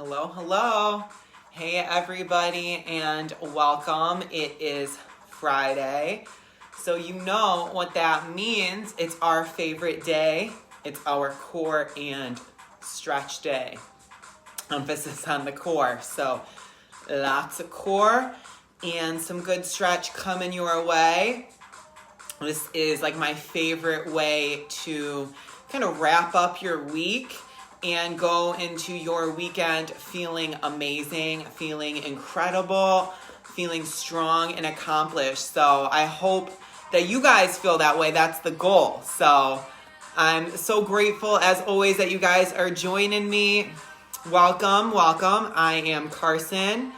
Hello, hello. Hey everybody and welcome. It is Friday. So you know what that means. It's our favorite day. It's our core and stretch day. Emphasis on the core. So lots of core and some good stretch coming your way. This is like my favorite way to kind of wrap up your week and go into your weekend feeling amazing, feeling incredible, feeling strong and accomplished. So I hope that you guys feel that way. That's the goal. So I'm so grateful as always that you guys are joining me. Welcome, welcome. I am Carson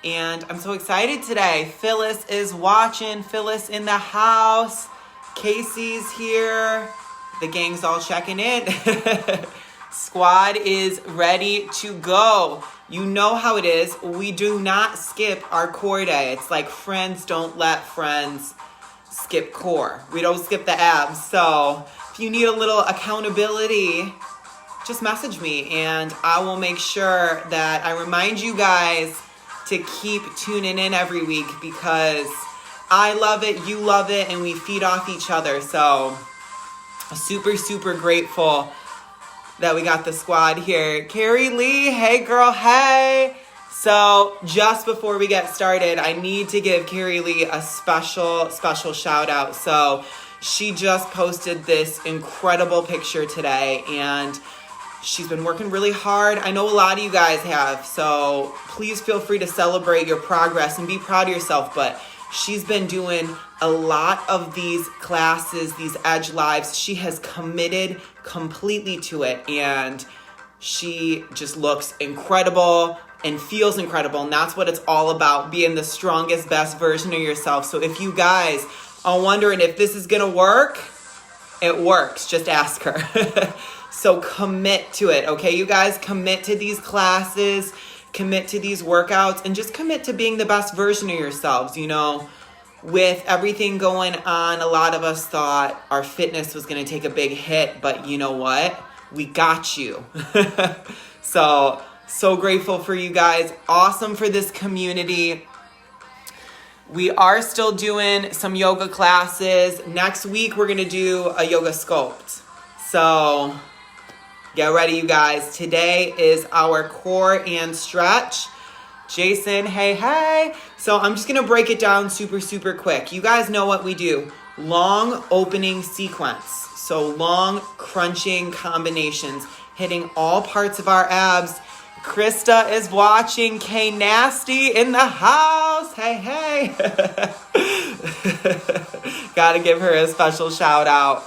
and I'm so excited today. Phyllis is watching. Phyllis in the house. Casey's here. The gang's all checking in. Squad is ready to go. You know how it is. We do not skip our core day. It's like friends don't let friends skip core. We don't skip the abs. So if you need a little accountability, just message me and I will make sure that I remind you guys to keep tuning in every week because I love it, you love it, and we feed off each other. So super, super grateful that we got the squad here. Carrie Lee, hey girl, hey. So just before we get started, I need to give Carrie Lee a special shout out. So she just posted this incredible picture today and she's been working really hard. I know a lot of you guys have, so please feel free to celebrate your progress and be proud of yourself. But she's been doing a lot of these classes, these Edge Lives. She has committed completely to it, and she just looks incredible and feels incredible, and that's what it's all about, being the strongest, best version of yourself. So if you guys are wondering if this is gonna work, it works. Just ask her. So commit to it, okay? You guys commit to these classes, commit to these workouts, and just commit to being the best version of yourselves. You know, with everything going on, a lot of us thought our fitness was going to take a big hit, but you know what? We got you. So grateful for you guys. Awesome for this community. We are still doing some yoga classes. Next week, we're going to do a yoga sculpt. So get ready, you guys. Today is our core and stretch. Jason, hey, hey. So I'm just going to break it down super, super quick. You guys know what we do. Long opening sequence. So long crunching combinations, hitting all parts of our abs. Krista is watching. K Nasty in the house. Hey, hey. Gotta give her a special shout out.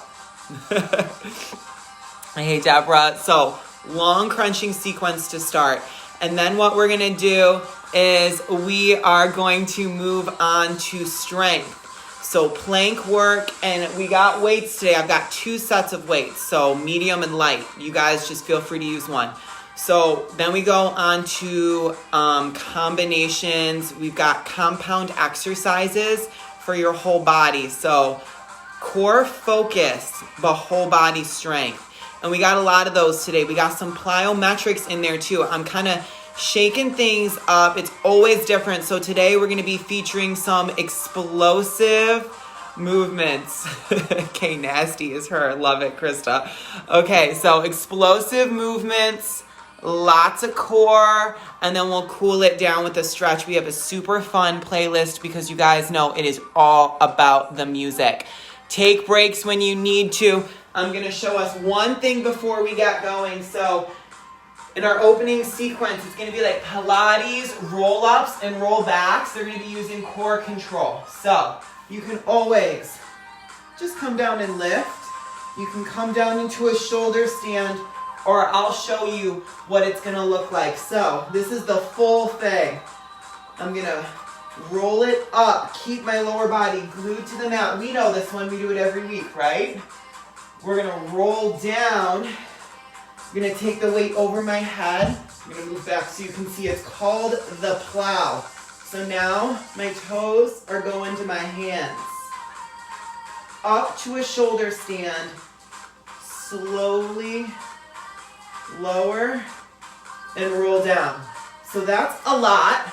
Hey, Deborah. So long crunching sequence to start. And then what we're going to do is we are going to move on to strength. So plank work, and we got weights today. I've got 2 sets of weights, so medium and light. You guys just feel free to use one. So then we go on to combinations. We've got compound exercises for your whole body. So core focus, but whole body strength. And we got a lot of those today. We got some plyometrics in there too. I'm kind of shaking things up. It's always different. So today we're going to be featuring some explosive movements. Okay, Nasty is her. Love it, Krista. Okay, so explosive movements, lots of core, and then we'll cool it down with a stretch. We have a super fun playlist because you guys know it is all about the music. Take breaks when you need to. I'm going to show us one thing before we get going. So in our opening sequence, it's going to be like Pilates, roll-ups, and roll-backs. They're going to be using core control. So you can always just come down and lift. You can come down into a shoulder stand, or I'll show you what it's going to look like. So this is the full thing. I'm going to roll it up, keep my lower body glued to the mat. We know this one. We do it every week, right? We're going to roll down. I'm going to take the weight over my head. I'm going to move back so you can see. It's called the plow. So now my toes are going to my hands. Up to a shoulder stand. Slowly lower and roll down. So that's a lot.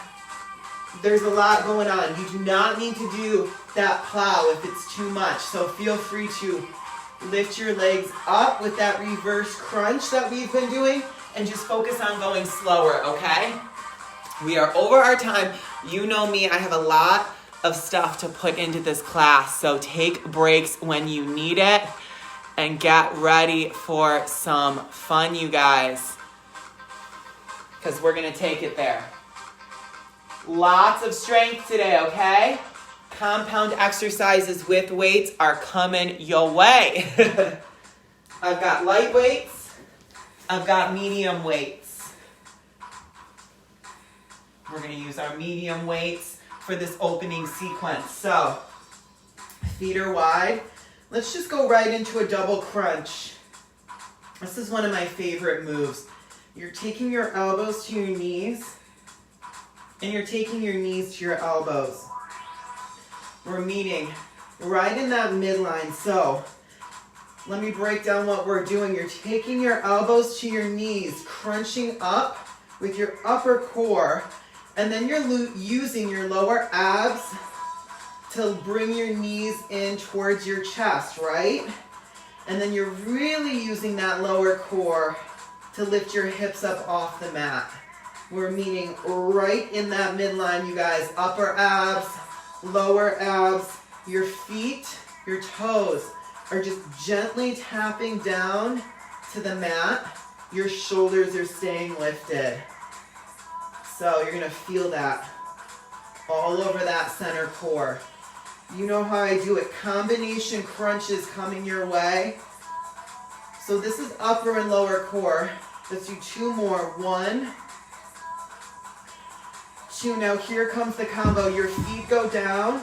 There's a lot going on. You do not need to do that plow if it's too much. So feel free to lift your legs up with that reverse crunch that we've been doing and just focus on going slower, okay? We are over our time. You know me, I have a lot of stuff to put into this class. So take breaks when you need it and get ready for some fun, you guys, because we're gonna take it there. Lots of strength today, okay? Compound exercises with weights are coming your way. I've got light weights. I've got medium weights. We're going to use our medium weights for this opening sequence. So, feet are wide. Let's just go right into a double crunch. This is one of my favorite moves. You're taking your elbows to your knees, and you're taking your knees to your elbows. We're meeting right in that midline. So let me break down what we're doing. You're taking your elbows to your knees, crunching up with your upper core, and then you're using your lower abs to bring your knees in towards your chest, right? And then you're really using that lower core to lift your hips up off the mat. We're meeting right in that midline, you guys. Upper abs, lower abs, your feet, your toes are just gently tapping down to the mat. Your shoulders are staying lifted. So you're gonna feel that all over that center core. You know how I do it. Combination crunches coming your way. So this is upper and lower core. Let's do two more. 1, 2. Now here comes the combo. Your feet go down.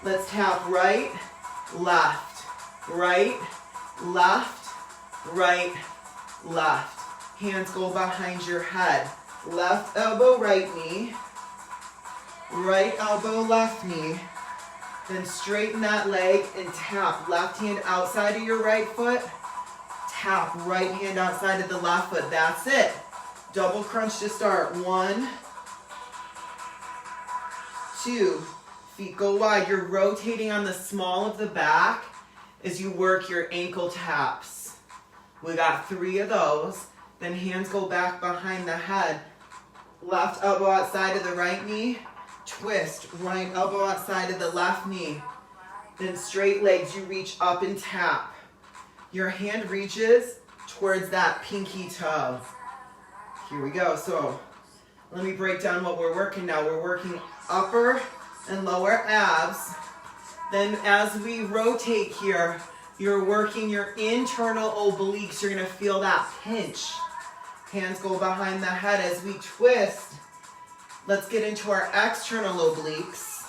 Let's tap right, left, right, left, right, left. Hands go behind your head. Left elbow, right knee. Right elbow, left knee. Then straighten that leg and tap. Left hand outside of your right foot. Tap right hand outside of the left foot. That's it. Double crunch to start. 1, 2. Feet go wide. You're rotating on the small of the back as you work your ankle taps. We got 3 of those. Then hands go back behind the head. Left elbow outside of the right knee. Twist. Right elbow outside of the left knee. Then straight legs. You reach up and tap. Your hand reaches towards that pinky toe. Here we go. So let me break down what we're working now. We're working upper and lower abs. Then as we rotate here, you're working your internal obliques. You're gonna feel that pinch. Hands go behind the head as we twist. Let's get into our external obliques.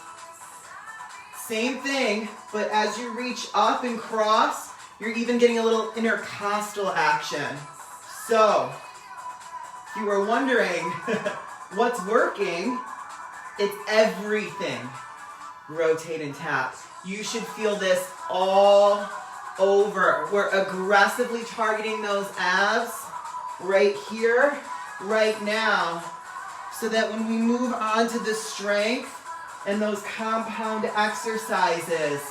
Same thing, but as you reach up and cross, you're even getting a little intercostal action. So, if you were wondering what's working, it's everything. Rotate and tap. You should feel this all over. We're aggressively targeting those abs right here, right now, so that when we move on to the strength and those compound exercises,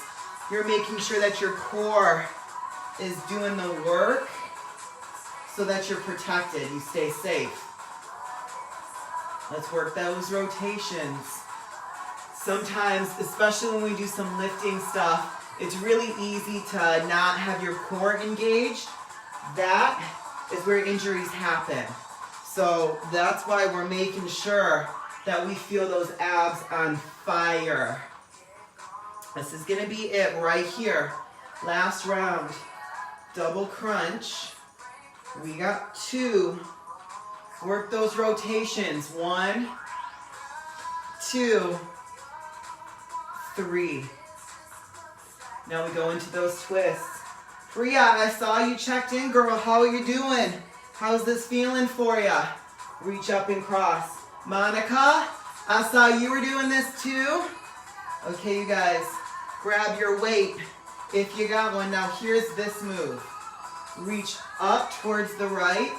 you're making sure that your core is doing the work so that you're protected, you stay safe. Let's work those rotations. Sometimes, especially when we do some lifting stuff, it's really easy to not have your core engaged. That is where injuries happen. So that's why we're making sure that we feel those abs on fire. This is gonna be it right here. Last round. Double crunch. We got 2. Work those rotations. 1, 2, 3. Now we go into those twists. Priya, I saw you checked in, girl. How are you doing? How's this feeling for you? Reach up and cross. Monica, I saw you were doing this too. Okay, you guys, grab your weight if you got one. Now here's this move. Reach up towards the right.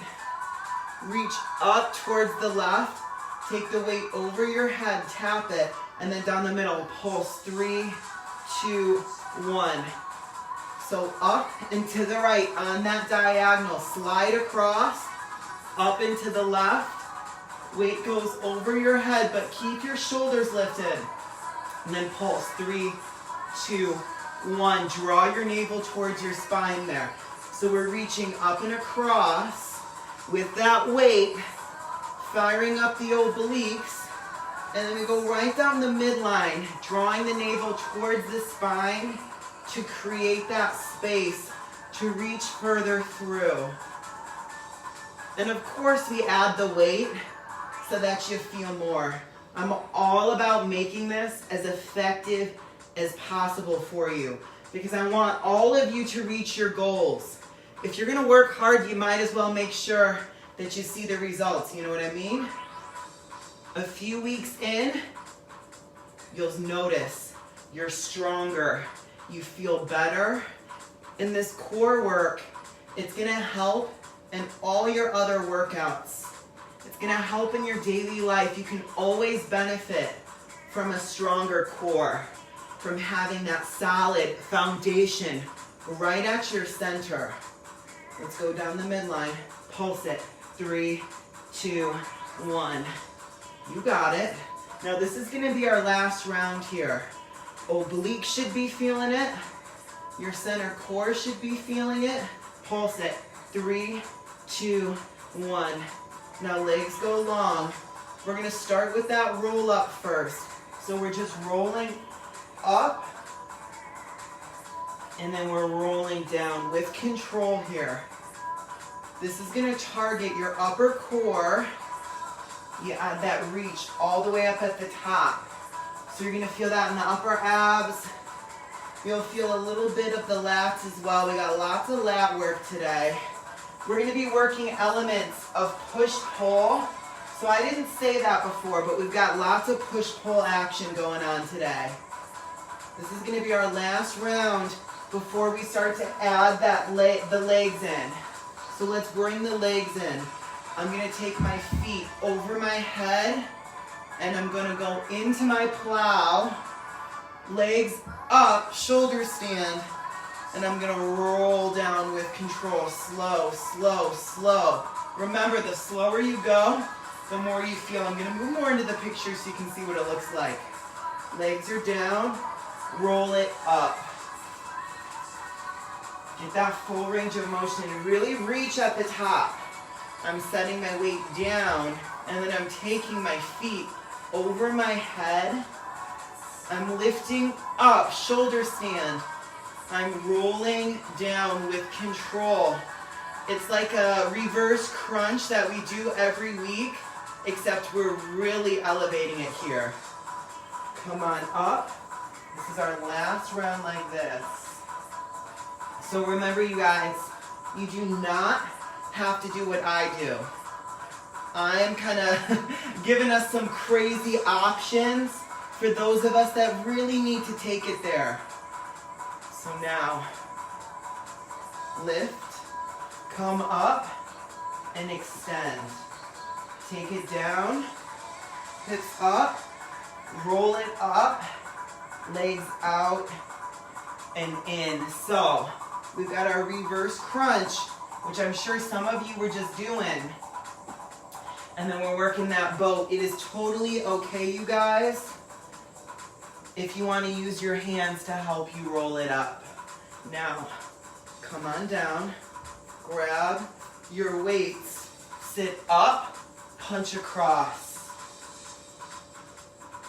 reach up towards the left, take the weight over your head, tap it, and then down the middle, pulse, 3, 2, 1. So up and to the right on that diagonal, slide across, up and to the left, weight goes over your head, but keep your shoulders lifted. And then pulse, 3, 2, 1. Draw your navel towards your spine there. So we're reaching up and across with that weight, firing up the obliques, and then we go right down the midline, drawing the navel towards the spine to create that space to reach further through. And of course we add the weight so that you feel more. I'm all about making this as effective as possible for you because I want all of you to reach your goals. If you're gonna work hard, you might as well make sure that you see the results, you know what I mean? A few weeks in, you'll notice you're stronger, you feel better. In this core work, it's gonna help in all your other workouts. It's gonna help in your daily life. You can always benefit from a stronger core, from having that solid foundation right at your center. Let's go down the midline, pulse it, 3, 2, 1. You got it. Now this is gonna be our last round here. Oblique should be feeling it. Your center core should be feeling it. Pulse it, 3, 2, 1. Now legs go long. We're gonna start with that roll up first. So we're just rolling up, and then we're rolling down with control here. This is gonna target your upper core. You add that reach all the way up at the top. So you're gonna feel that in the upper abs. You'll feel a little bit of the lats as well. We got lots of lat work today. We're gonna be working elements of push-pull. So I didn't say that before, but we've got lots of push-pull action going on today. This is gonna be our last round before we start to add the legs in. So let's bring the legs in. I'm gonna take my feet over my head and I'm gonna go into my plow, legs up, shoulder stand, and I'm gonna roll down with control. Slow, slow, slow. Remember, the slower you go, the more you feel. I'm gonna move more into the picture so you can see what it looks like. Legs are down, roll it up. Get that full range of motion and really reach at the top. I'm setting my weight down and then I'm taking my feet over my head. I'm lifting up, shoulder stand. I'm rolling down with control. It's like a reverse crunch that we do every week, except we're really elevating it here. Come on up. This is our last round like this. So remember, you guys, you do not have to do what I do. I'm kind of giving us some crazy options for those of us that really need to take it there. So now, lift, come up, and extend. Take it down, hips up, roll it up, legs out, and in. So, we've got our reverse crunch, which I'm sure some of you were just doing. And then we're working that boat. It is totally okay, you guys, if you want to use your hands to help you roll it up. Now, come on down, grab your weights, sit up, punch across.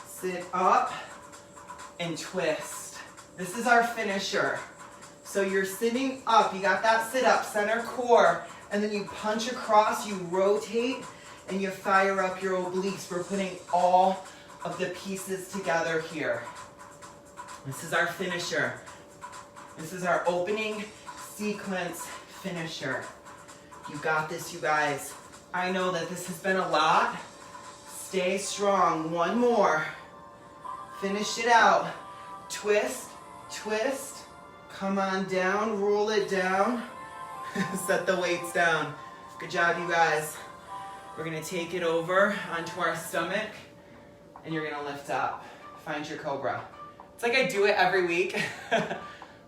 Sit up and twist. This is our finisher. So you're sitting up, you got that sit up, center core, and then you punch across, you rotate, and you fire up your obliques. We're putting all of the pieces together here. This is our finisher. This is our opening sequence finisher. You got this, you guys. I know that this has been a lot. Stay strong. One more. Finish it out. Twist, twist. Come on down, roll it down. Set the weights down. Good job, you guys. We're gonna take it over onto our stomach and you're gonna lift up. Find your cobra. It's like I do it every week.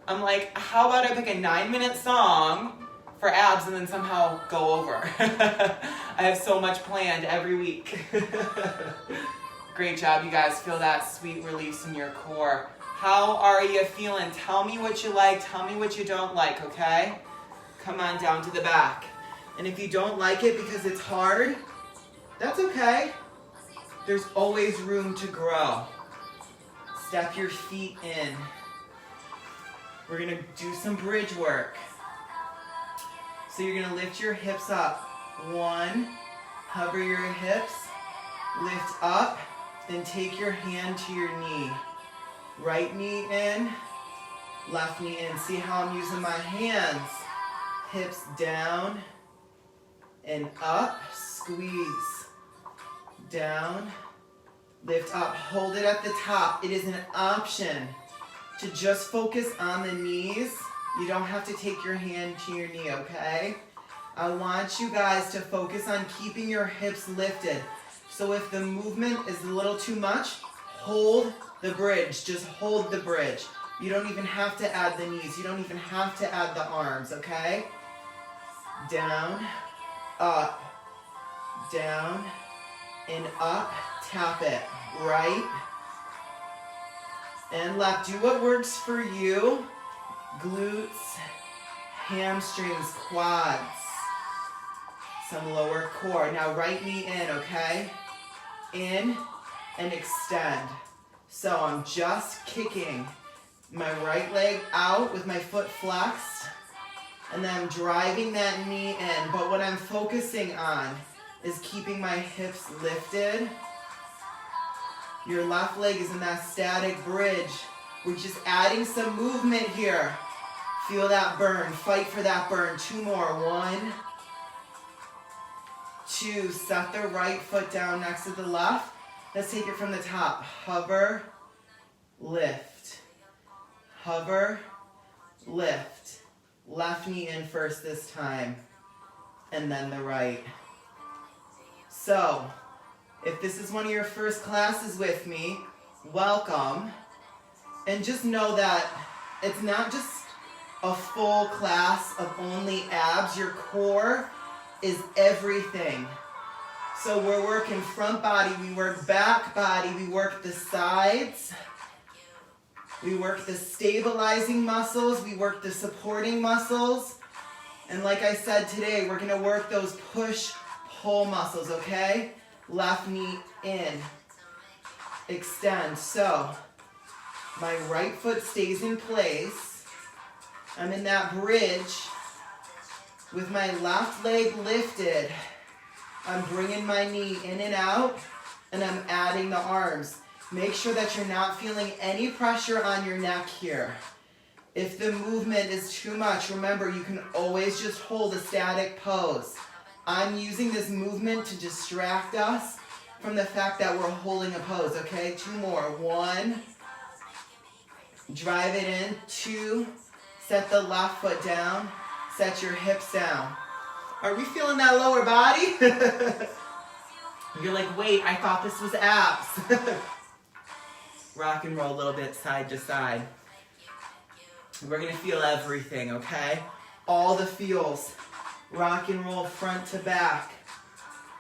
I'm like, how about I pick a 9-minute song for abs and then somehow go over. I have so much planned every week. Great job, you guys. Feel that sweet release in your core. How are you feeling? Tell me what you like, tell me what you don't like, okay? Come on down to the back. And if you don't like it because it's hard, that's okay. There's always room to grow. Step your feet in. We're gonna do some bridge work. So you're gonna lift your hips up. 1, hover your hips, lift up, then take your hand to your knee. Right knee in, left knee in. See how I'm using my hands. Hips down and up, squeeze. Down, lift up, hold it at the top. It is an option to just focus on the knees. You don't have to take your hand to your knee, okay? I want you guys to focus on keeping your hips lifted. So if the movement is a little too much, hold the bridge. Just hold the bridge. You don't even have to add the knees. You don't even have to add the arms, okay? Down, up, down, and up. Tap it. Right and left. Do what works for you. Glutes, hamstrings, quads, some lower core. Now right knee in, okay? In and extend. So I'm just kicking my right leg out with my foot flexed, and then I'm driving that knee in. But what I'm focusing on is keeping my hips lifted. Your left leg is in that static bridge. We're just adding some movement here. Feel that burn. Fight for that burn. 2 more. 1, 2. Set the right foot down next to the left. Let's take it from the top. Hover, lift. Hover, lift. Left knee in first this time. And then the right. So, if this is one of your first classes with me, welcome. And just know that it's not just a full class of only abs. Your core is everything. So we're working front body, we work back body, we work the sides, we work the stabilizing muscles, we work the supporting muscles. And like I said today, we're gonna work those push-pull muscles, okay? Left knee in, extend. So my right foot stays in place. I'm in that bridge with my left leg lifted. I'm bringing my knee in and out, and I'm adding the arms. Make sure that you're not feeling any pressure on your neck here. If the movement is too much, remember you can always just hold a static pose. I'm using this movement to distract us from the fact that we're holding a pose, okay? 2 more. 1, drive it in. 2, set the left foot down, set your hips down. Are we feeling that lower body? You're like, wait, I thought this was abs. Rock and roll a little bit side to side. We're gonna feel everything, okay? All the feels. Rock and roll front to back.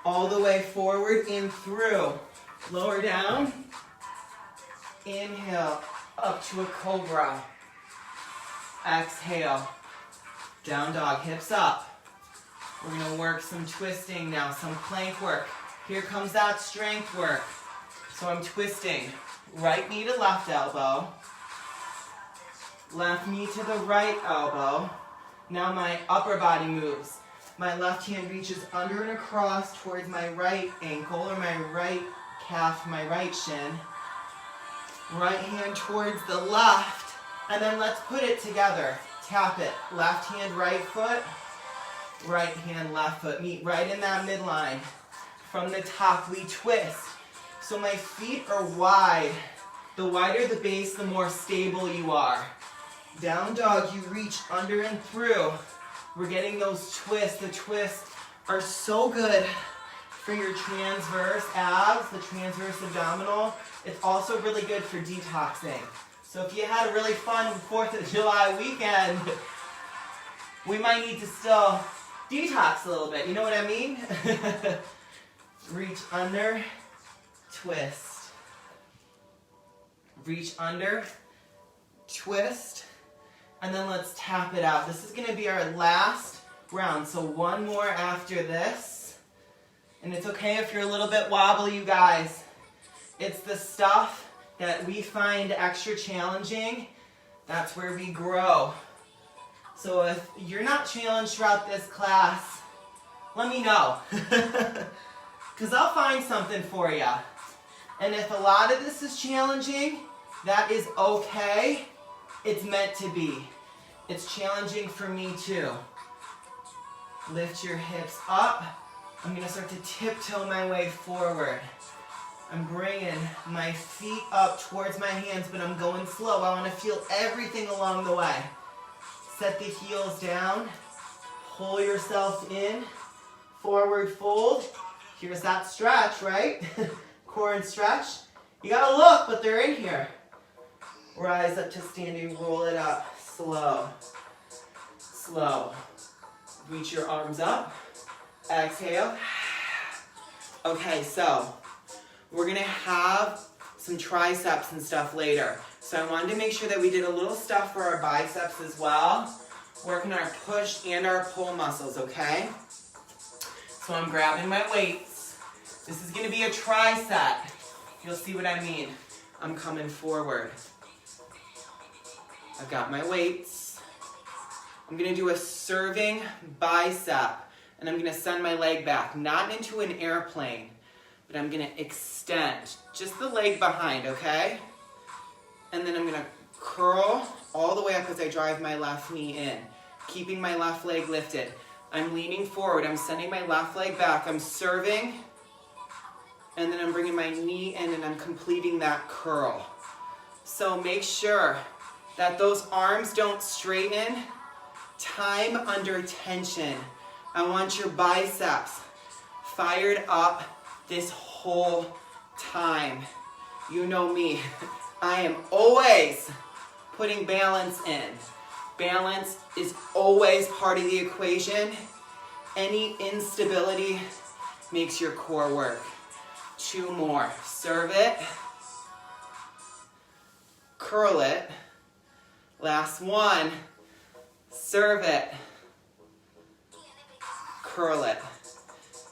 All the way forward, in through. Lower down. Inhale, up to a cobra. Exhale. Down dog, hips up. We're gonna work some twisting now, some plank work. Here comes that strength work. So I'm twisting. Right knee to left elbow. Left knee to the right elbow. Now my upper body moves. My left hand reaches under and across towards my right ankle or my right calf, my right shin. Right hand towards the left. And then let's put it together. Tap it. Left hand, right foot. Right hand, left foot. Meet right in that midline. From the top, we twist. So my feet are wide. The wider the base, the more stable you are. Down dog, you reach under and through. We're getting those twists. The twists are so good for your transverse abs, the transverse abdominal. It's also really good for detoxing. So if you had a really fun 4th of July weekend, we might need to still detox a little bit. You know what I mean? Reach under, twist. Reach under, twist, and then let's tap it out. This is going to be our last round, so one more after this. And it's okay if you're a little bit wobbly, you guys. It's the stuff that we find extra challenging. That's where we grow. So if you're not challenged throughout this class, let me know. Because I'll find something for you. And if a lot of this is challenging, that is okay. It's meant to be. It's challenging for me too. Lift your hips up. I'm going to start to tiptoe my way forward. I'm bringing my feet up towards my hands, but I'm going slow. I want to feel everything along the way. Set the heels down. Pull yourself in. Forward fold. Here's that stretch, right? Core and stretch. You gotta look, but they're in here. Rise up to standing, roll it up. Slow. Slow. Reach your arms up. Exhale. Okay, so we're gonna have some triceps and stuff later. So I wanted to make sure that we did a little stuff for our biceps as well. Working our push and our pull muscles, okay? So I'm grabbing my weights. This is gonna be a tricep. You'll see what I mean. I'm coming forward. I've got my weights. I'm gonna do a serving bicep, and I'm gonna send my leg back, not into an airplane, but I'm gonna extend just the leg behind, okay? And then I'm gonna curl all the way up as I drive my left knee in, keeping my left leg lifted. I'm leaning forward, I'm sending my left leg back, I'm serving, and then I'm bringing my knee in and I'm completing that curl. So make sure that those arms don't straighten. Time under tension. I want your biceps fired up this whole time. You know me. I am always putting balance in. Balance is always part of the equation. Any instability makes your core work. 2 more. Serve it. Curl it. Last one. Serve it. Curl it.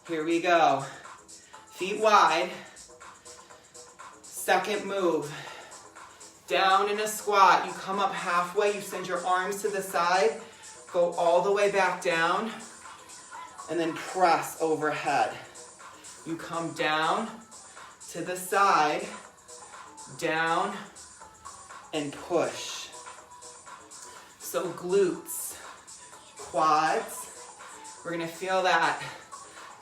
Here we go. Feet wide. Second move. Down in a squat. You come up halfway. You send your arms to the side. Go all the way back down. And then press overhead. You come down to the side. Down and push. So glutes, quads. We're gonna feel that.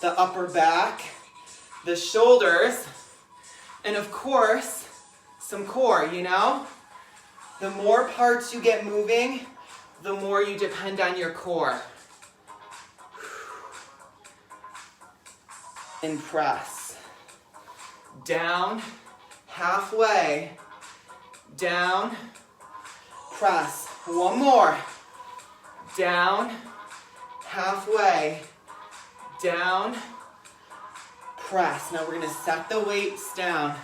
The upper back, the shoulders, and of course, some core, you know? The more parts you get moving, the more you depend on your core. And press. Down, halfway, down, press. One more. Down, halfway, down, press. Now we're gonna set the weights down.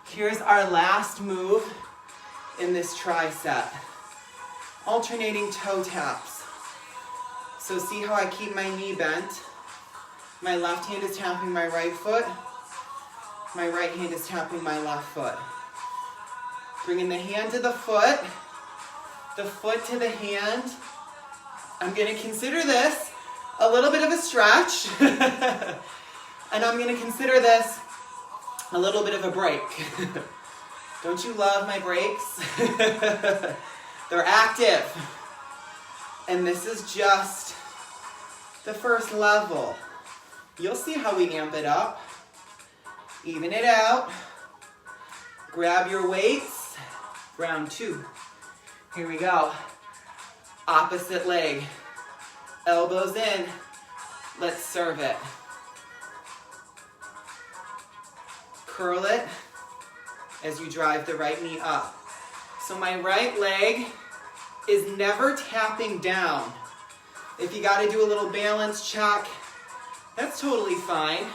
Here's our last move in this tricep. Alternating toe taps. So see how I keep my knee bent? My left hand is tapping my right foot. My right hand is tapping my left foot. Bringing the hand to the foot to the hand. I'm gonna consider this a little bit of a stretch. And I'm gonna consider this a little bit of a break. Don't you love my breaks? They're active. And this is just the first level. You'll see how we amp it up. Even it out. Grab your weights. Round 2. Here we go. Opposite leg. Elbows in. Let's serve it. curl it as you drive the right knee up. So my right leg is never tapping down. If you gotta do a little balance check, that's totally fine.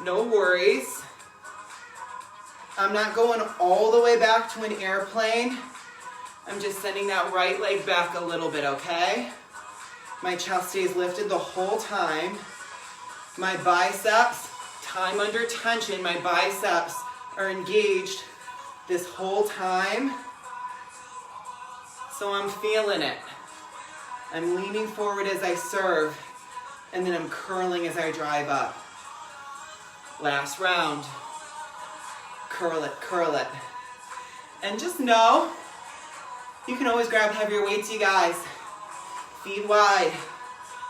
No worries. I'm not going all the way back to an airplane. I'm just sending that right leg back a little bit, okay? My chest stays lifted the whole time. My biceps, time under tension, my biceps are engaged this whole time. So I'm feeling it. I'm leaning forward as I serve, and then I'm curling as I drive up. Last round. Curl it, curl it. And just know, you can always grab heavier weights, you guys. Feet wide.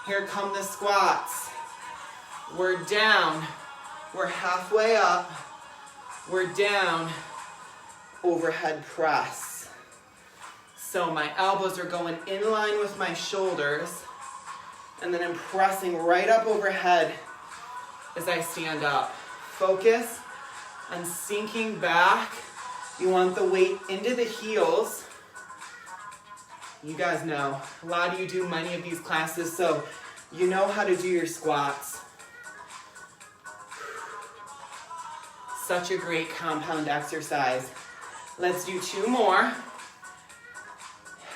Here come the squats. We're down. We're halfway up. We're down. Overhead press. So my elbows are going in line with my shoulders, and then I'm pressing right up overhead as I stand up. Focus on sinking back. You want the weight into the heels. You guys know, a lot of you do many of these classes, so you know how to do your squats. Such a great compound exercise. Let's do 2 more.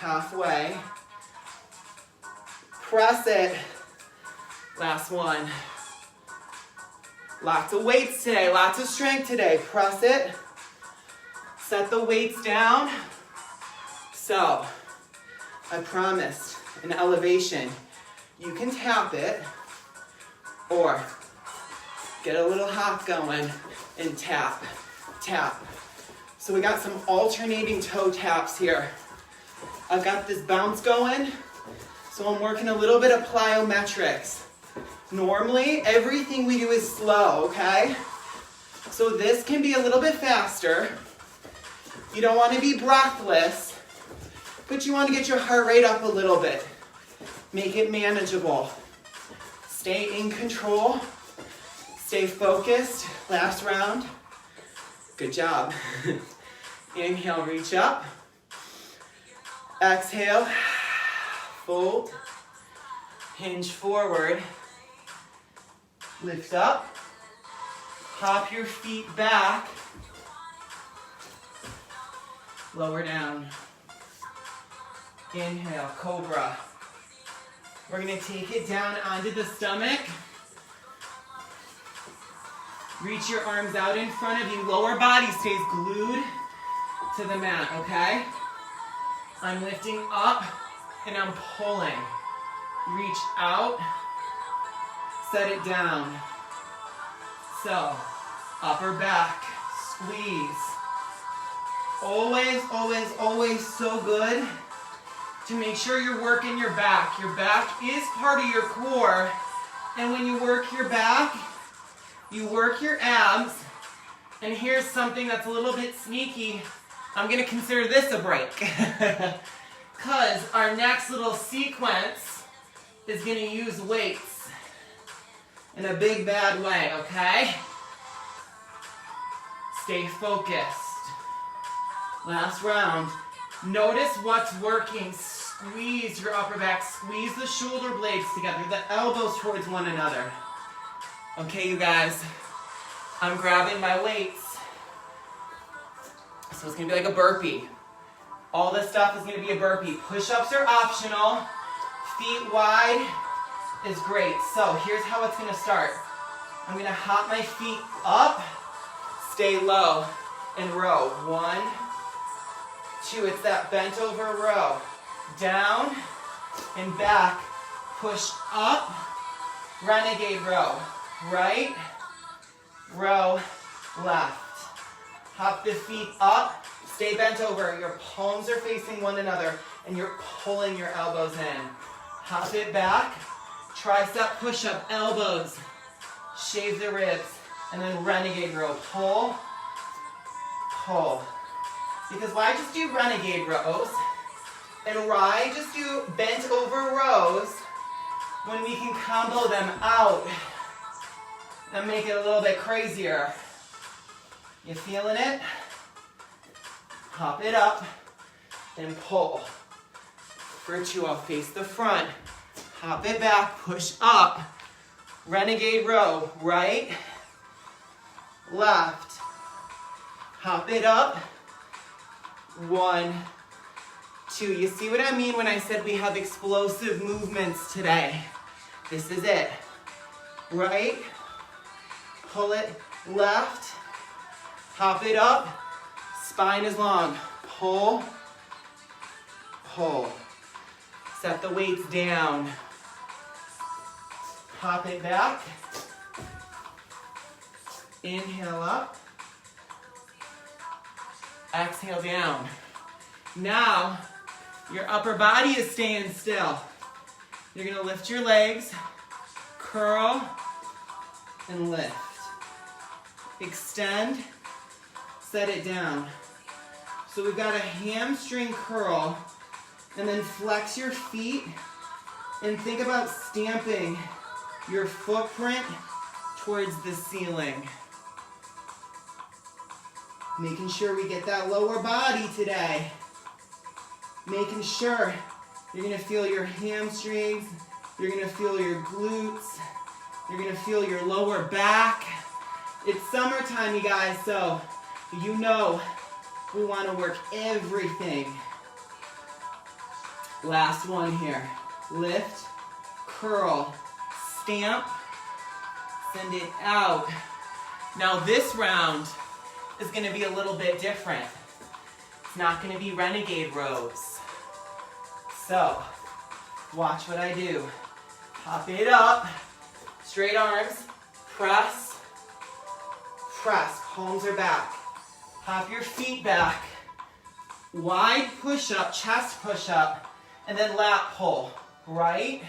Halfway. Press it. Last one. Lots of weights today, lots of strength today. Press it. Set the weights down. So, I promised an elevation. You can tap it or get a little hop going and tap, tap. So we got some alternating toe taps here. I've got this bounce going, so I'm working a little bit of plyometrics. Normally, everything we do is slow, okay? So this can be a little bit faster. You don't want to be breathless, but you want to get your heart rate up a little bit. Make it manageable. Stay in control. Stay focused. Last round. Good job. Inhale, reach up. Exhale, fold. Hinge forward. Lift up. Hop your feet back. Lower down. Inhale, cobra. We're going to take it down onto the stomach. Reach your arms out in front of you. Lower body stays glued to the mat, okay? I'm lifting up and I'm pulling. Reach out. Set it down. So, upper back, squeeze. Always, always, always so good to make sure you're working your back. Your back is part of your core, and when you work your back, you work your abs, and here's something that's a little bit sneaky. I'm gonna consider this a break, because our next little sequence is gonna use weights in a big bad way, okay? Stay focused. Last round. Notice what's working. Squeeze your upper back. Squeeze the shoulder blades together. The elbows towards one another. Okay, you guys. I'm grabbing my weights. So it's going to be like a burpee. All this stuff is going to be a burpee. Push-ups are optional. Feet wide is great. So here's how it's going to start. I'm going to hop my feet up. Stay low and row. 1, 2, it's that bent over row. Down and back. Push up. Renegade row. Right, row, left. Hop the feet up. Stay bent over. Your palms are facing one another and you're pulling your elbows in. Hop it back. Tricep push-up, elbows. Shave the ribs. And then renegade row. Pull, pull. Because why just do renegade rows? And why just do bent over rows when we can combo them out and make it a little bit crazier? You feeling it? Hop it up and pull. For 2, I'll face the front. Hop it back, push up. Renegade row, right, left. Hop it up. 1, 2. You see what I mean when I said we have explosive movements today? This is it. Right, pull it left, hop it up, spine is long. Pull, pull. Set the weights down. Pop it back. Inhale up. Exhale down. Now, your upper body is staying still. You're gonna lift your legs, curl, and lift. Extend, set it down. So we've got a hamstring curl, and then flex your feet, and think about stamping your footprint towards the ceiling. Making sure we get that lower body today. Making sure you're gonna feel your hamstrings, you're gonna feel your glutes, you're gonna feel your lower back. It's summertime, you guys, so you know we wanna work everything. Last one here. Lift, curl, stamp, send it out. Now this round is gonna be a little bit different. It's not gonna be renegade rows. So, watch what I do. Hop it up, straight arms, press, press, palms are back. Hop your feet back, wide push-up, chest push-up, and then lat pull. Right,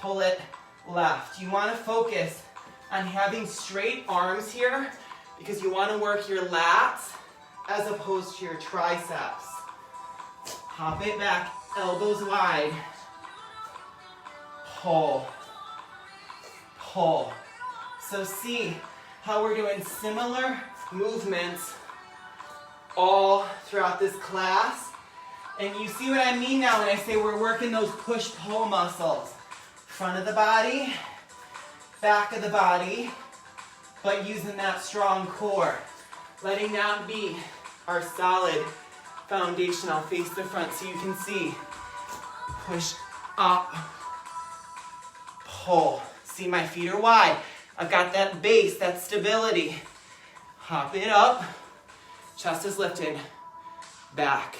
pull it left. You wanna focus on having straight arms here because you wanna work your lats as opposed to your triceps. Hop it back, elbows wide. Pull, pull. So see how we're doing similar movements all throughout this class. And you see what I mean now when I say we're working those push-pull muscles. Front of the body, back of the body, but using that strong core. Letting that be our solid foundation. I'll face the front so you can see. Push up, pull. See, my feet are wide. I've got that base, that stability. Hop it up, chest is lifted, back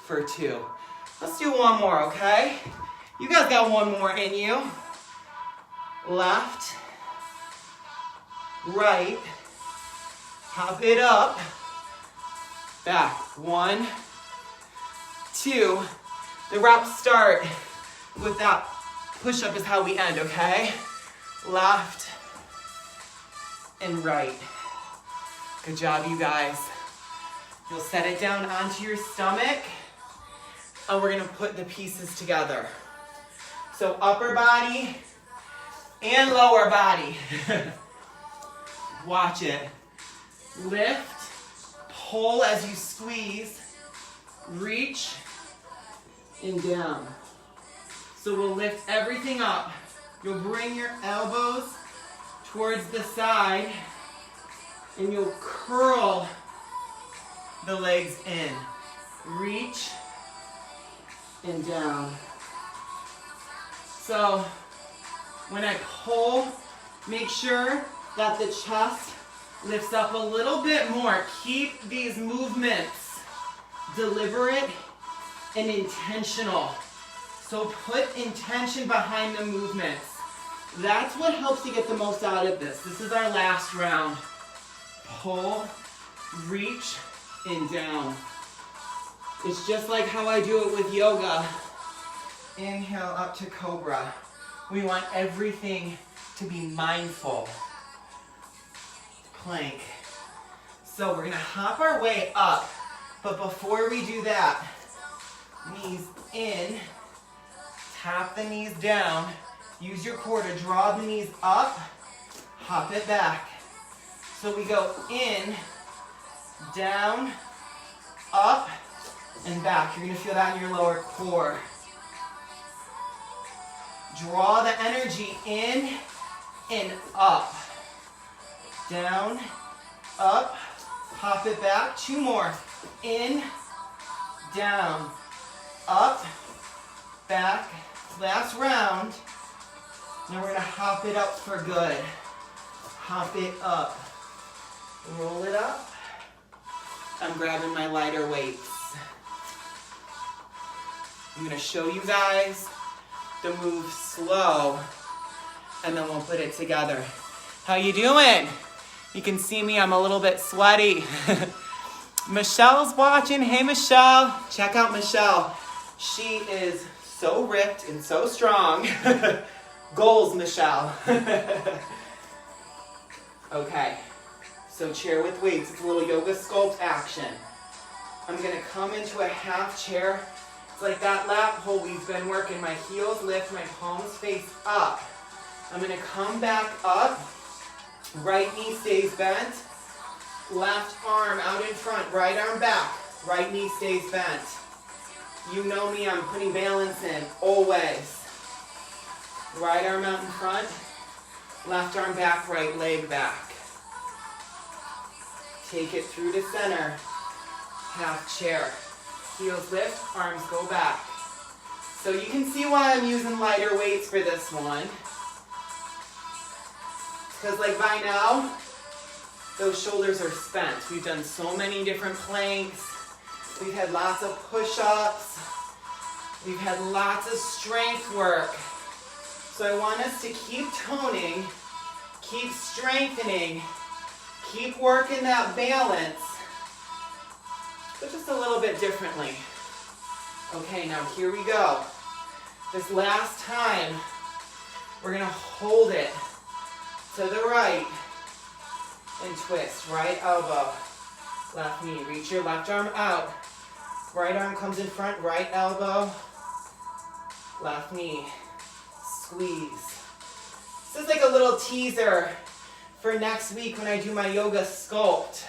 for 2. Let's do one more, okay? You guys got one more in you. Left, right, hop it up, back. 1, 2. The reps start with that push-up is how we end, okay? Left and right. Good job, you guys. You'll set it down onto your stomach, and we're gonna put the pieces together. So upper body and lower body. Watch it. Lift, pull as you squeeze, reach, and down. So we'll lift everything up. You'll bring your elbows towards the side, and you'll curl the legs in. Reach and down. So when I pull, make sure that the chest lifts up a little bit more. Keep these movements deliberate and intentional. So put intention behind the movements. That's what helps you get the most out of this. This is our last round. Pull, reach, and down. It's just like how I do it with yoga. Inhale up to cobra. We want everything to be mindful. Plank. So we're gonna hop our way up, but before we do that, knees in, tap the knees down, use your core to draw the knees up, hop it back. So we go in, down, up, and back. You're gonna feel that in your lower core. Draw the energy in and up. Down, up, pop it back. 2 more. In, down, up, back. Last round. Now we're gonna hop it up for good. Hop it up. Roll it up. I'm grabbing my lighter weights. I'm gonna show you guys the move slow, and then we'll put it together. How you doing? You can see me, I'm a little bit sweaty. Michelle's watching. Hey, Michelle. Check out Michelle. She is so ripped and so strong. Goals, Michelle. Okay, so chair with weights. It's a little yoga sculpt action. I'm gonna come into a half chair. It's like that lap pull we've been working. My heels lift, my palms face up. I'm gonna come back up. Right knee stays bent. Left arm out in front, right arm back. Right knee stays bent. You know me, I'm putting balance in, always. Right arm out in front, left arm back, right leg back. Take it through to center, half chair. Heels lift, arms go back. So you can see why I'm using lighter weights for this one. Because like by now, those shoulders are spent. We've done so many different planks. We've had lots of push-ups. We've had lots of strength work. So I want us to keep toning, keep strengthening, keep working that balance, but just a little bit differently. Okay, now here we go. This last time, we're gonna hold it to the right and twist. Right elbow, left knee. Reach your left arm out. Right arm comes in front, right elbow, left knee. Squeeze. This is like a little teaser for next week when I do my yoga sculpt.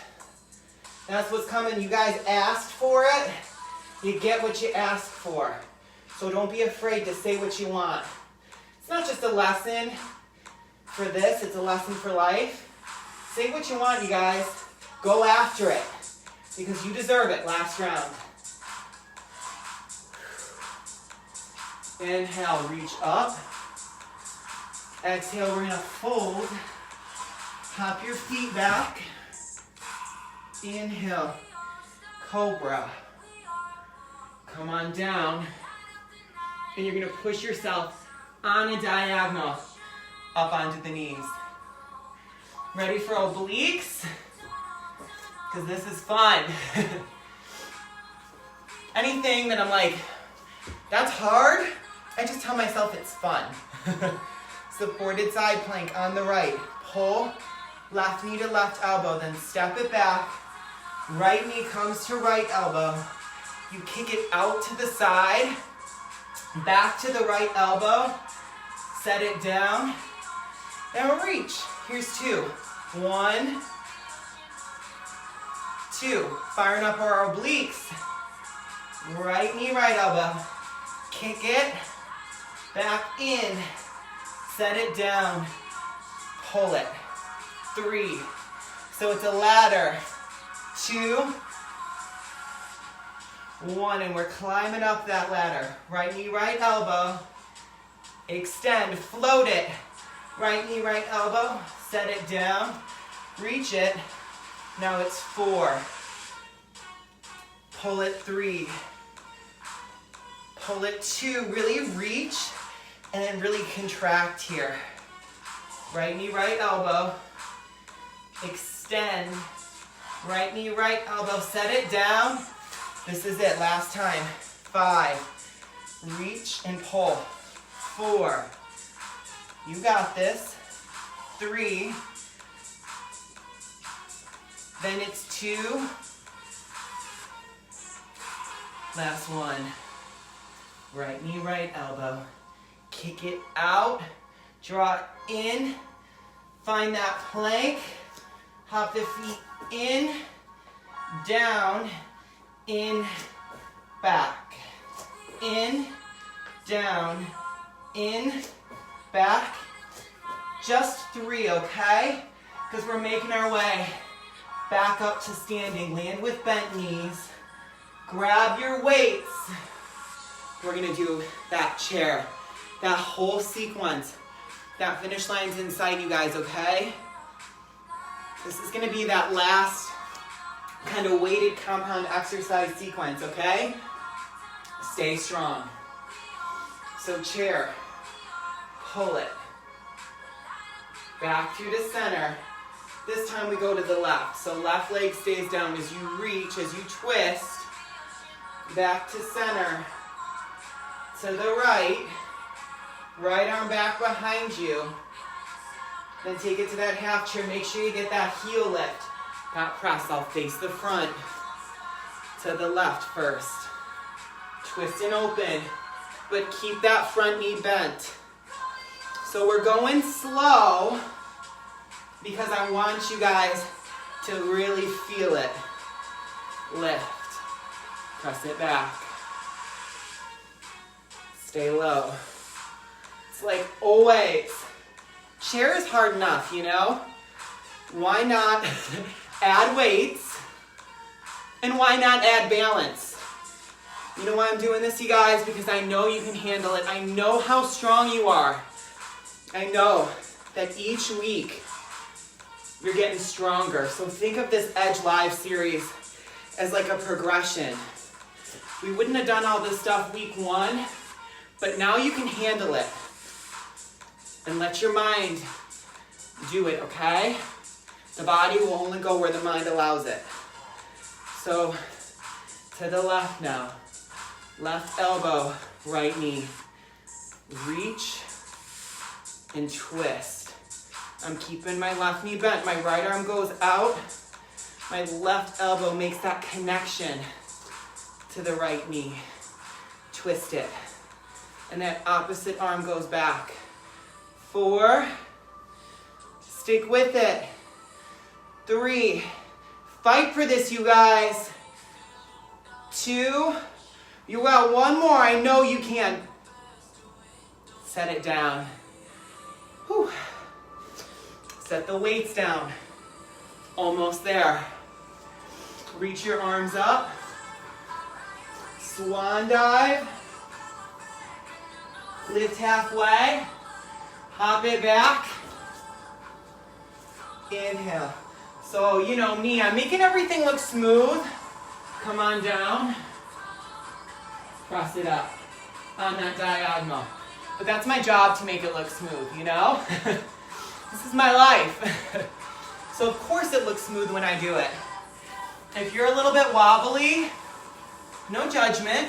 That's what's coming. You guys asked for it. You get what you asked for. So don't be afraid to say what you want. It's not just a lesson for this, it's a lesson for life. Say what you want, you guys. Go after it. Because you deserve it. Last round. Inhale, reach up. Exhale, we're gonna fold. Hop your feet back. Inhale, cobra. Come on down. And you're gonna push yourself on a diagonal up onto the knees. Ready for obliques? Because this is fun. Anything that I'm like, that's hard, I just tell myself it's fun. Supported side plank on the right. Pull, left knee to left elbow, then step it back. Right knee comes to right elbow. You kick it out to the side, back to the right elbow, set it down, and reach. Here's 2. 1, 2. Firing up our obliques. Right knee, right elbow. Kick it, back in, set it down, pull it. 3. So it's a ladder. 2, 1, and we're climbing up that ladder. Right knee, right elbow. Extend, float it. Right knee, right elbow. Set it down, reach it. Now it's 4. Pull it. 3. Pull it. 2. Really reach and then really contract here. Right knee, right elbow. Extend. Right knee, right elbow. Set it down. This is it. Last time. 5. Reach and pull. 4. You got this. 3. Then it's 2. Last one. Right knee, right elbow. Kick it out. Draw it in. Find that plank. Hop the feet in, down, in, back. In, down, in, back. Just 3, okay? Because we're making our way back up to standing. Land with bent knees. Grab your weights. We're gonna do that chair, that whole sequence. That finish line's inside you guys, okay? This is gonna be that last kind of weighted compound exercise sequence, okay? Stay strong. So chair, pull it. Back to the center. This time we go to the left. So left leg stays down as you reach, as you twist. Back to center. To the right. Right arm back behind you. Then take it to that half chair. Make sure you get that heel lift. That press, I'll face the front. To the left first. Twist and open. But keep that front knee bent. So we're going slow because I want you guys to really feel it. Lift. Press it back. Stay low. It's like always. Chair is hard enough, you know? Why not add weights? And why not add balance? You know why I'm doing this, you guys? Because I know you can handle it. I know how strong you are. I know that each week you're getting stronger. So think of this Edge Live series as like a progression. We wouldn't have done all this stuff week 1, but now you can handle it. And let your mind do it, okay? The body will only go where the mind allows it. So to the left now. Left elbow, right knee. Reach and twist. I'm keeping my left knee bent. My right arm goes out. My left elbow makes that connection to the right knee. Twist it. And that opposite arm goes back. 4. Stick with it. 3. Fight for this, you guys. 2. You got 1 more. I know you can. Set it down. Whew. Set the weights down. Almost there. Reach your arms up. Swan dive. Lift halfway. Hop it back. Inhale. So, you know me, I'm making everything look smooth. Come on down. Cross it up on that diagonal. But that's my job to make it look smooth, you know? This is my life. So of course it looks smooth when I do it. If you're a little bit wobbly, no judgment.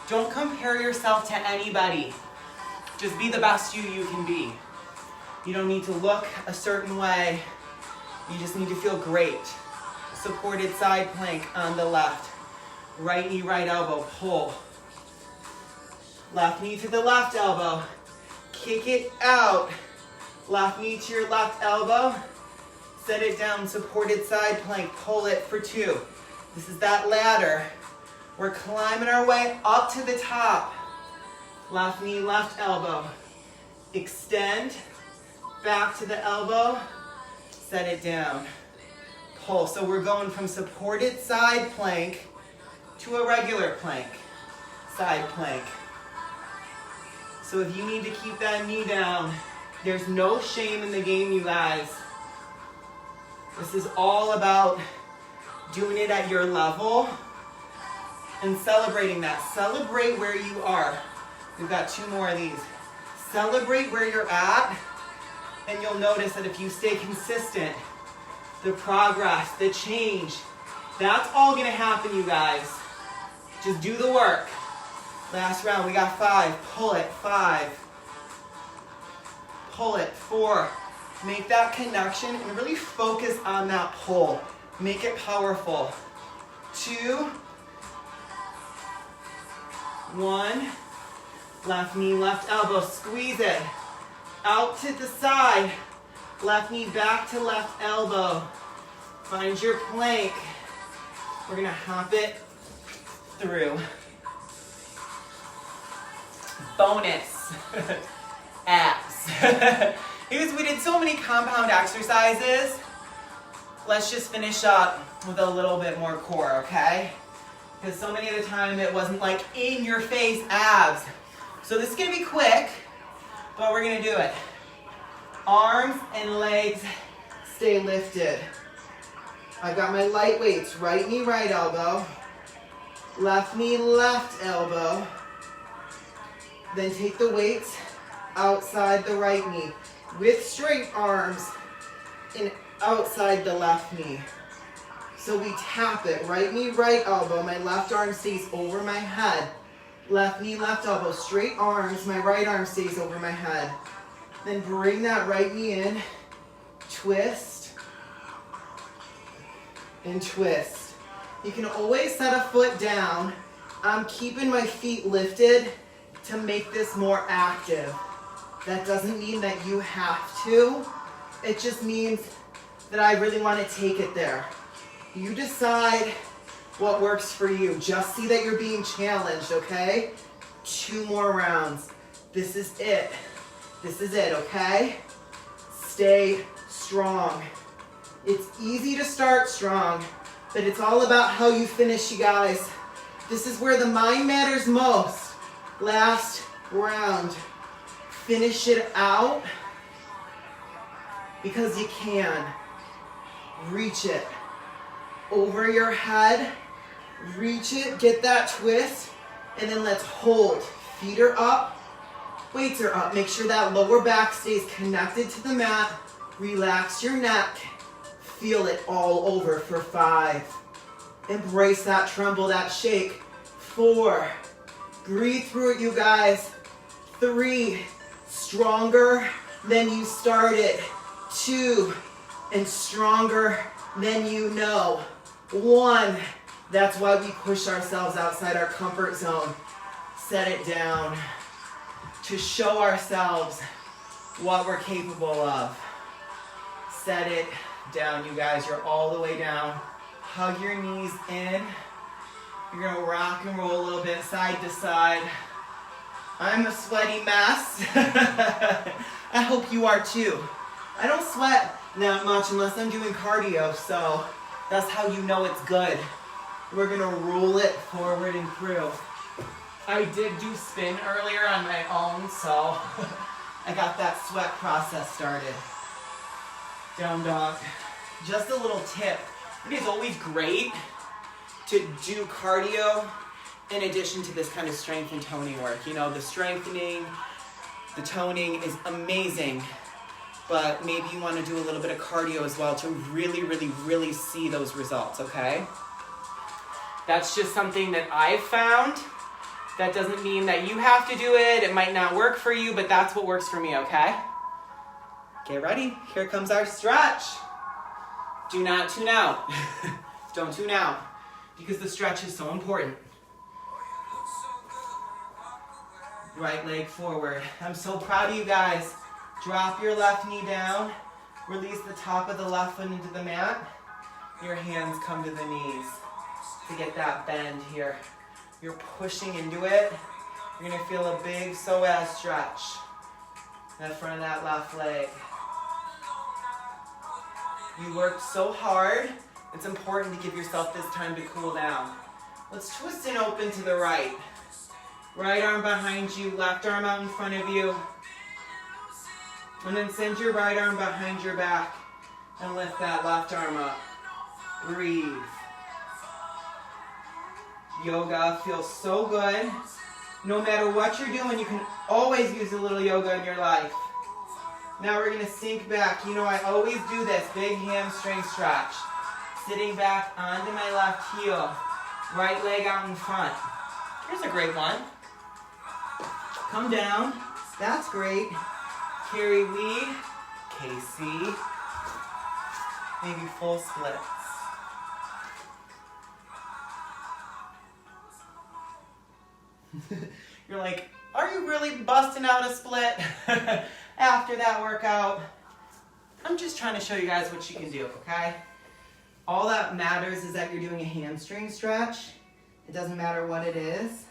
Don't compare yourself to anybody. Just be the best you can be. You don't need to look a certain way. You just need to feel great. Supported side plank on the left. Right knee, right elbow, pull. Left knee to the left elbow. Kick it out. Left knee to your left elbow. Set it down, supported side plank. Pull it for 2. This is that ladder. We're climbing our way up to the top. Left knee, left elbow. Extend. Back to the elbow. Set it down. Pull. So we're going from supported side plank to a regular plank. Side plank. So if you need to keep that knee down, there's no shame in the game, you guys. This is all about doing it at your level and celebrating that. Celebrate where you are. We've got 2 more of these. Celebrate where you're at, and you'll notice that if you stay consistent, the progress, the change, that's all gonna happen, you guys. Just do the work. Last round, we got 5. Pull it, 5. Pull it, 4. Make that connection and really focus on that pull. Make it powerful. 2. 1. Left knee, left elbow, squeeze it. Out to the side. Left knee back to left elbow. Find your plank. We're gonna hop it through. Bonus, abs. Because we did so many compound exercises, let's just finish up with a little bit more core, okay? Because so many of the time it wasn't like in your face abs. So this is gonna be quick, but we're gonna do it. Arms and legs stay lifted. I've got my light weights, right knee, right elbow. Left knee, left elbow. Then take the weights outside the right knee with straight arms and outside the left knee. So we tap it, right knee, right elbow. My left arm stays over my head. Left knee, left elbow, straight arms. My right arm stays over my head. Then bring that right knee in, twist, and twist. You can always set a foot down. I'm keeping my feet lifted to make this more active. That doesn't mean that you have to. It just means that I really want to take it there. You decide what works for you. Just see that you're being challenged, okay? 2 more rounds. This is it. This is it, okay? Stay strong. It's easy to start strong, but it's all about how you finish, you guys. This is where the mind matters most. Last round. Finish it out because you can. Reach it. Over your head. Reach it. Get that twist. And then let's hold. Feet are up. Weights are up. Make sure that lower back stays connected to the mat. Relax your neck. Feel it all over for 5. Embrace that tremble, that shake. 4. Breathe through it, you guys. 3. Stronger than you started. 2. And stronger than you know. 1. That's why we push ourselves outside our comfort zone. Set it down to show ourselves what we're capable of. Set it down, you guys. You're all the way down. Hug your knees in. You're gonna rock and roll a little bit side to side. I'm a sweaty mess. I hope you are too. I don't sweat that much unless I'm doing cardio, so that's how you know it's good. We're gonna roll it forward and through. I did do spin earlier on my own, so I got that sweat process started. Down dog. Just a little tip. It is always great to do cardio in addition to this kind of strength and toning work. You know, the strengthening, the toning is amazing, but maybe you want to do a little bit of cardio as well to really, really, really see those results, okay? That's just something that I've found. That doesn't mean that you have to do it. It might not work for you, but that's what works for me, okay? Get ready. Here comes our stretch. Do not tune out. Don't tune out, because the stretch is so important. Right leg forward. I'm so proud of you guys. Drop your left knee down. Release the top of the left foot into the mat. Your hands come to the knees to get that bend here. You're pushing into it. You're gonna feel a big psoas stretch in the front of that left leg. You worked so hard. It's important to give yourself this time to cool down. Let's twist and open to the right. Right arm behind you, left arm out in front of you. And then send your right arm behind your back and lift that left arm up. Breathe. Yoga feels so good. No matter what you're doing, you can always use a little yoga in your life. Now we're gonna sink back. You know, I always do this big hamstring stretch. Sitting back onto my left heel. Right leg out in front. Here's a great one. Come down. That's great. Carry lead. KC. Maybe full splits. You're like, are you really busting out a split after that workout? I'm just trying to show you guys what you can do, okay? All that matters is that you're doing a hamstring stretch. It doesn't matter what it is.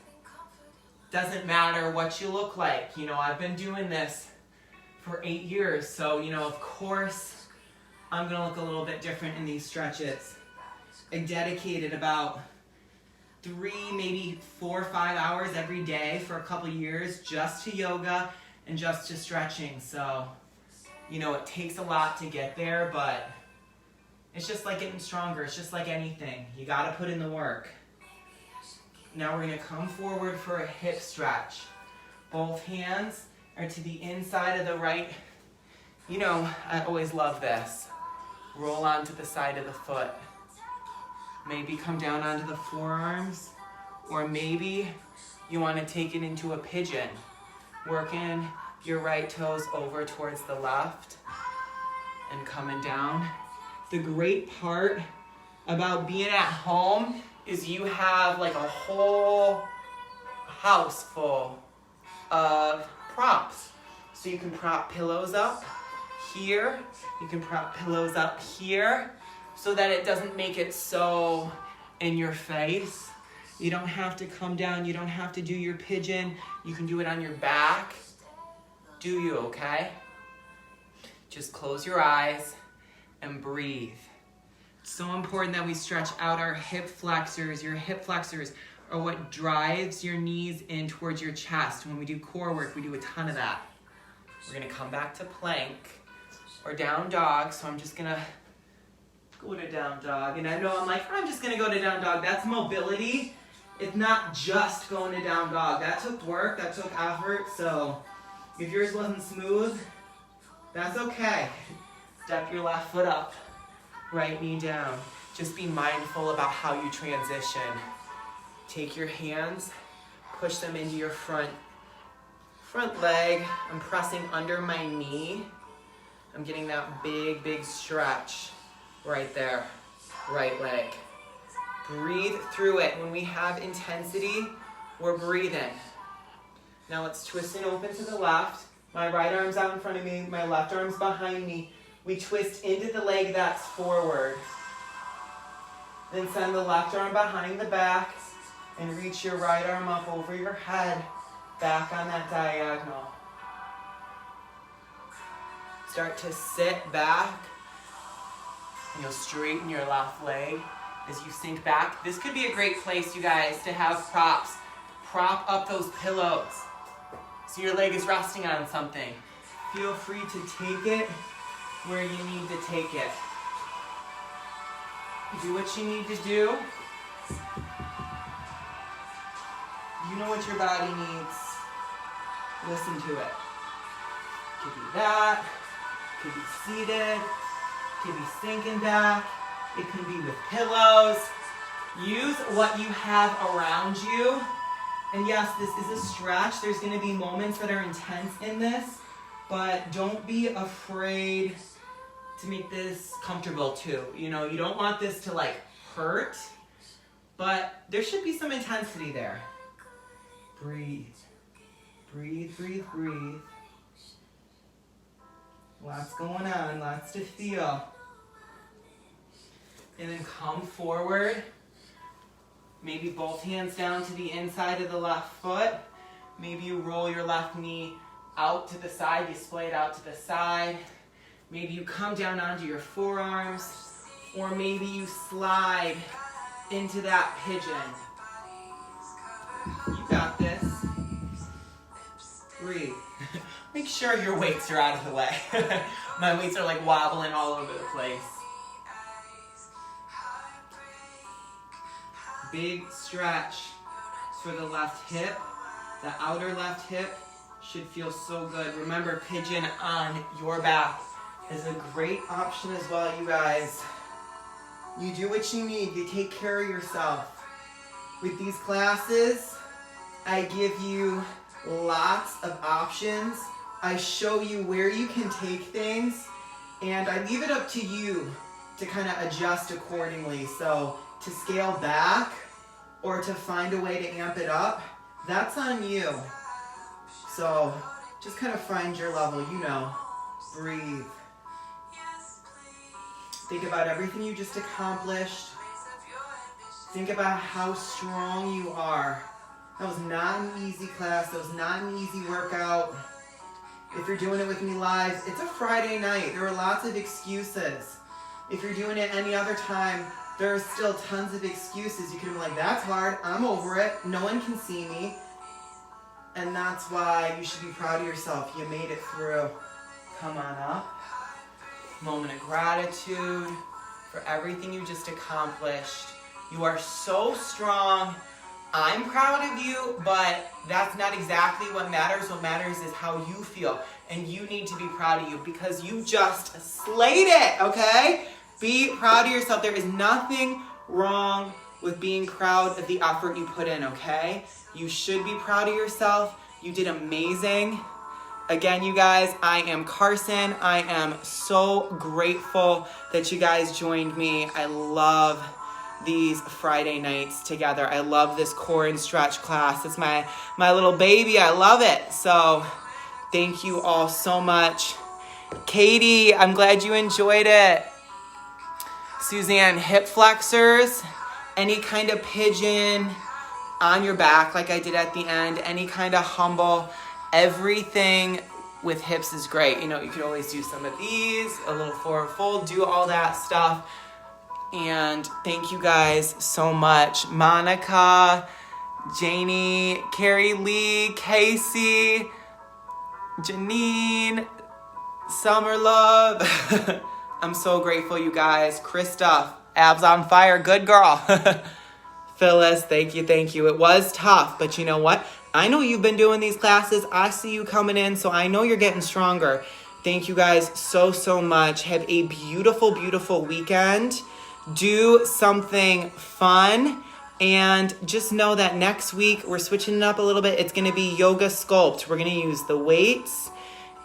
Doesn't matter what you look like. You know, I've been doing this for 8 years, so, you know, of course, I'm gonna look a little bit different in these stretches. I dedicated about 3, maybe 4 or 5 hours every day for a couple years just to yoga and just to stretching. So, you know, it takes a lot to get there, but it's just like getting stronger. It's just like anything. You gotta put in the work. Now we're gonna come forward for a hip stretch. Both hands are to the inside of the right. You know, I always love this. Roll onto the side of the foot. Maybe come down onto the forearms, or maybe you want to take it into a pigeon. Working your right toes over towards the left and coming down. The great part about being at home is you have like a whole house full of props. So you can prop pillows up here, you can prop pillows up here, so that it doesn't make it so in your face. You don't have to come down, you don't have to do your pigeon, you can do it on your back. Do you, okay? Just close your eyes and breathe. It's so important that we stretch out our hip flexors. Your hip flexors are what drives your knees in towards your chest. When we do core work, we do a ton of that. We're gonna come back to plank or down dog, so I'm just gonna go to down dog. And I know I'm just gonna go to down dog. That's mobility. It's not just going to down dog. That took work, that took effort, so if yours wasn't smooth, that's okay. Step your left foot up, right knee down. Just be mindful about how you transition. Take your hands, push them into your front leg. I'm pressing under my knee. I'm getting that big, big stretch right there, right leg. Breathe through it. When we have intensity, we're breathing. Now let's twist and open to the left. My right arm's out in front of me, my left arm's behind me. We twist into the leg that's forward. Then send the left arm behind the back and reach your right arm up over your head, back on that diagonal. Start to sit back. And you'll straighten your left leg as you sink back. This could be a great place, you guys, to have props. Prop up those pillows so your leg is resting on something. Feel free to take it where you need to take it. Do what you need to do. You know what your body needs. Listen to it. Could be that. Could be seated. Could be sinking back. It can be with pillows. Use what you have around you. And yes, this is a stretch. There's going to be moments that are intense in this, but don't be afraid to make this comfortable too. You know, you don't want this to like hurt, but there should be some intensity there. Breathe. Breathe, breathe, breathe. Lots going on, lots to feel. And then come forward. Maybe both hands down to the inside of the left foot. Maybe you roll your left knee out to the side, you splay it out to the side. Maybe you come down onto your forearms, or maybe you slide into that pigeon. You got this. Breathe. Make sure your weights are out of the way. My weights are like wobbling all over the place. Big stretch for the left hip. The outer left hip should feel so good. Remember, pigeon on your back is a great option as well, you guys. You do what you need. You take care of yourself. With these classes, I give you lots of options. I show you where you can take things, and I leave it up to you to kind of adjust accordingly. So to scale back or to find a way to amp it up, that's on you. So just kind of find your level, you know. Breathe. Think about everything you just accomplished. Think about how strong you are. That was not an easy class. That was not an easy workout. If you're doing it with me live, it's a Friday night. There are lots of excuses. If you're doing it any other time, there are still tons of excuses. You could be like, that's hard. I'm over it. No one can see me. And that's why you should be proud of yourself. You made it through. Come on up. Moment of gratitude for everything you just accomplished. You are so strong. I'm proud of you, but that's not exactly what matters. What matters is how you feel. And you need to be proud of you because you just slayed it, okay? Be proud of yourself. There is nothing wrong with being proud of the effort you put in, okay? You should be proud of yourself. You did amazing. Again, you guys, I am Carson. I am so grateful that you guys joined me. I love these Friday nights together. I love this core and stretch class. It's my little baby. I love it. So thank you all so much. Katie, I'm glad you enjoyed it. Suzanne, hip flexors, any kind of pigeon on your back like I did at the end, any kind of humble, everything with hips is great. You know, you could always do some of these, a little forward fold, do all that stuff. And thank you guys so much. Monica, Janie, Carrie Lee, Casey, Janine, Summer Love. I'm so grateful, you guys. Krista, abs on fire, good girl. Phyllis, thank you. It was tough, but you know what? I know you've been doing these classes. I see you coming in, so I know you're getting stronger. Thank you guys so much. Have a beautiful, beautiful weekend. Do something fun. And just know that next week, we're switching it up a little bit. It's going to be yoga sculpt. We're going to use the weights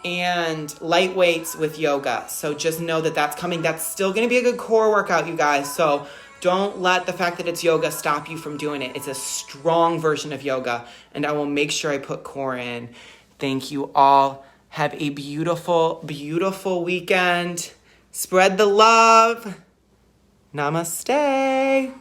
and light weights with yoga. So just know that that's coming. That's still going to be a good core workout, you guys. So don't let the fact that it's yoga stop you from doing it. It's a strong version of yoga. And I will make sure I put core in. Thank you all. Have a beautiful, beautiful weekend. Spread the love. Namaste.